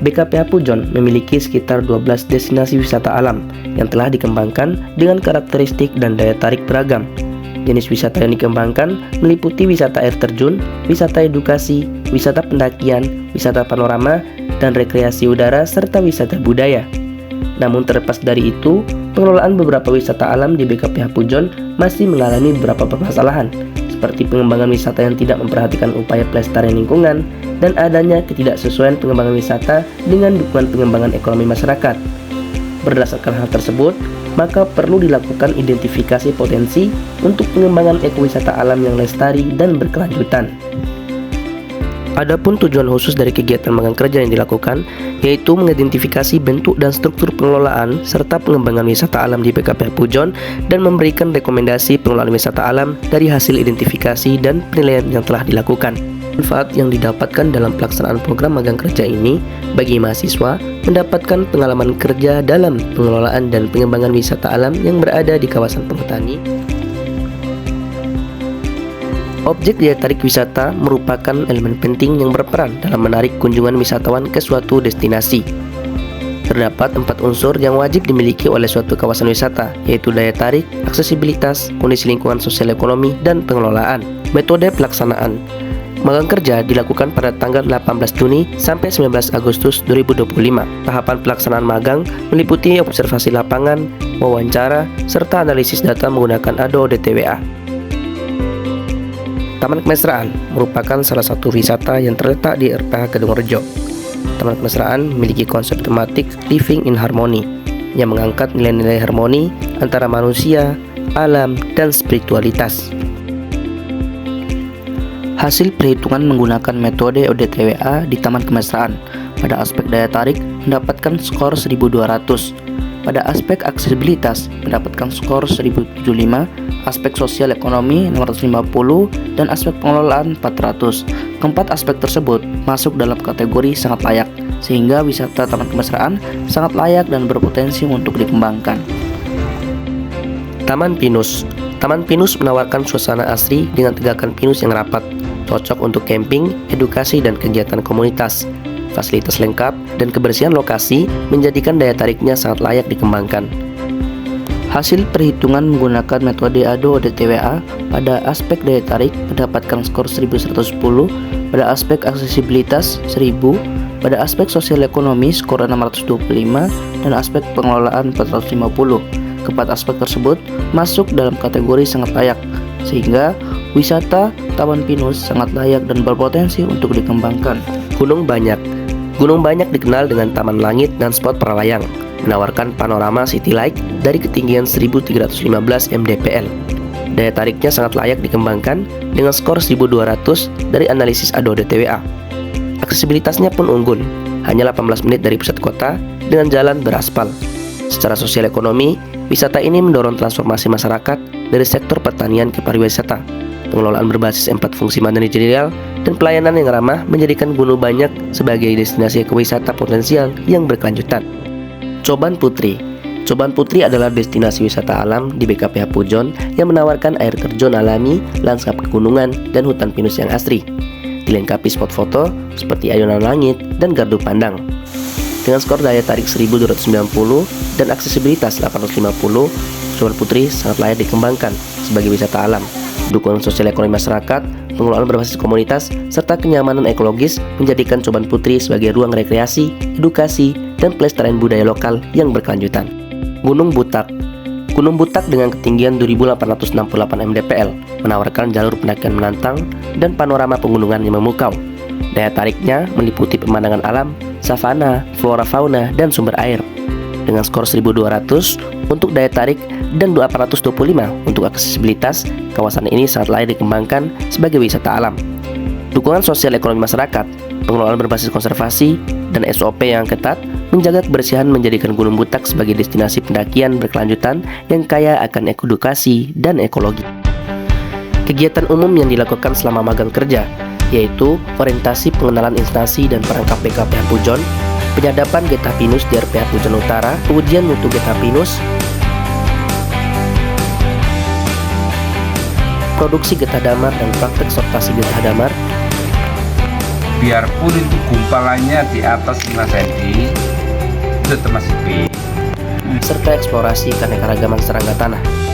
BKPH Pujon memiliki sekitar 12 destinasi wisata alam yang telah dikembangkan dengan karakteristik dan daya tarik beragam. Jenis wisata yang dikembangkan meliputi wisata air terjun, wisata edukasi, wisata pendakian, wisata panorama, dan rekreasi udara, serta wisata budaya. Namun terlepas dari itu, pengelolaan beberapa wisata alam di BKPH Pujon masih mengalami beberapa permasalahan, seperti pengembangan wisata yang tidak memperhatikan upaya pelestarian lingkungan, dan adanya ketidaksesuaian pengembangan wisata dengan dukungan pengembangan ekonomi masyarakat. Berdasarkan hal tersebut, maka perlu dilakukan identifikasi potensi untuk pengembangan ekowisata alam yang lestari dan berkelanjutan. Adapun tujuan khusus dari kegiatan magang kerja yang dilakukan, yaitu mengidentifikasi bentuk dan struktur pengelolaan serta pengembangan wisata alam di BKPH Pujon dan memberikan rekomendasi pengelolaan wisata alam dari hasil identifikasi dan penilaian yang telah dilakukan. Manfaat yang didapatkan dalam pelaksanaan program magang kerja ini bagi mahasiswa mendapatkan pengalaman kerja dalam pengelolaan dan pengembangan wisata alam yang berada di kawasan perhutani. Objek daya tarik wisata merupakan elemen penting yang berperan dalam menarik kunjungan wisatawan ke suatu destinasi. Terdapat 4 unsur yang wajib dimiliki oleh suatu kawasan wisata, yaitu daya tarik, aksesibilitas, kondisi lingkungan sosial ekonomi, dan pengelolaan. Metode pelaksanaan magang kerja dilakukan pada tanggal 18 Juni sampai 19 Agustus 2025. Tahapan pelaksanaan magang meliputi observasi lapangan, wawancara, serta analisis data menggunakan Adobe DTWA. Taman Kemesraan merupakan salah satu wisata yang terletak di RPH Kedungrejo. Taman Kemesraan memiliki konsep tematik Living in Harmony yang mengangkat nilai-nilai harmoni antara manusia, alam, dan spiritualitas. Hasil perhitungan menggunakan metode ODTWA di Taman Kemesraan pada aspek daya tarik mendapatkan skor 1200, pada aspek aksesibilitas mendapatkan skor 1075, aspek sosial ekonomi 650, dan aspek pengelolaan 400. Keempat aspek tersebut masuk dalam kategori sangat layak, sehingga wisata Taman Kemesraan sangat layak dan berpotensi untuk dikembangkan. Taman Pinus. Taman Pinus menawarkan suasana asri dengan tegakan pinus yang rapat, cocok untuk camping, edukasi, dan kegiatan komunitas. Fasilitas lengkap dan kebersihan lokasi menjadikan daya tariknya sangat layak dikembangkan. Hasil perhitungan menggunakan metode Adobe DTWA pada aspek daya tarik mendapatkan skor 1110, pada aspek aksesibilitas 1000, pada aspek sosial ekonomi skor 625, dan aspek pengelolaan 450. Keempat aspek tersebut masuk dalam kategori sangat layak, sehingga wisata Taman Pinus sangat layak dan berpotensi untuk dikembangkan. Gunung Banyak. Gunung Banyak dikenal dengan taman langit dan spot paralayang, menawarkan panorama city light dari ketinggian 1315 mdpl. Daya tariknya sangat layak dikembangkan dengan skor 1200 dari analisis Adobe DTWA. Aksesibilitasnya pun unggul, hanya 18 menit dari pusat kota dengan jalan beraspal. Secara sosial ekonomi, wisata ini mendorong transformasi masyarakat dari sektor pertanian ke pariwisata. Pengelolaan berbasis 4 fungsi manajerial dan pelayanan yang ramah menjadikan Gunung Banyak sebagai destinasi ekowisata potensial yang berkelanjutan. Coban Putri. Coban Putri adalah destinasi wisata alam di BKPH Pujon yang menawarkan air terjun alami, lanskap pegunungan, dan hutan pinus yang asri. Dilengkapi spot foto seperti ayunan langit dan gardu pandang. Dengan skor daya tarik 1290 dan aksesibilitas 850, Coban Putri sangat layak dikembangkan sebagai wisata alam. Dukungan sosial ekonomi masyarakat, pengelolaan berbasis komunitas, serta kenyamanan ekologis menjadikan Coban Putri sebagai ruang rekreasi, edukasi, dan pelestarian budaya lokal yang berkelanjutan. Gunung Butak. Gunung Butak dengan ketinggian 2868 mdpl menawarkan jalur pendakian menantang dan panorama pegunungan yang memukau. Daya tariknya meliputi pemandangan alam, savana, flora fauna, dan sumber air. Dengan skor 1200 untuk daya tarik dan 825 untuk aksesibilitas, kawasan ini sangat layak dikembangkan sebagai wisata alam. Dukungan sosial ekonomi masyarakat, pengelolaan berbasis konservasi, dan SOP yang ketat menjaga kebersihan menjadikan Gunung Butak sebagai destinasi pendakian berkelanjutan yang kaya akan edukasi dan ekologi. Kegiatan umum yang dilakukan selama magang kerja, yaitu orientasi pengenalan instansi dan perangkap BKPH Pujon, penyadapan getah pinus di RPH Pujon Utara, pengujian mutu getah pinus, produksi getah damar dan praktek sortasi getah damar. Biarpun itu gumpalannya di atas 5 cm, itu termasuk B. Serta eksplorasi keanekaragaman serangga tanah.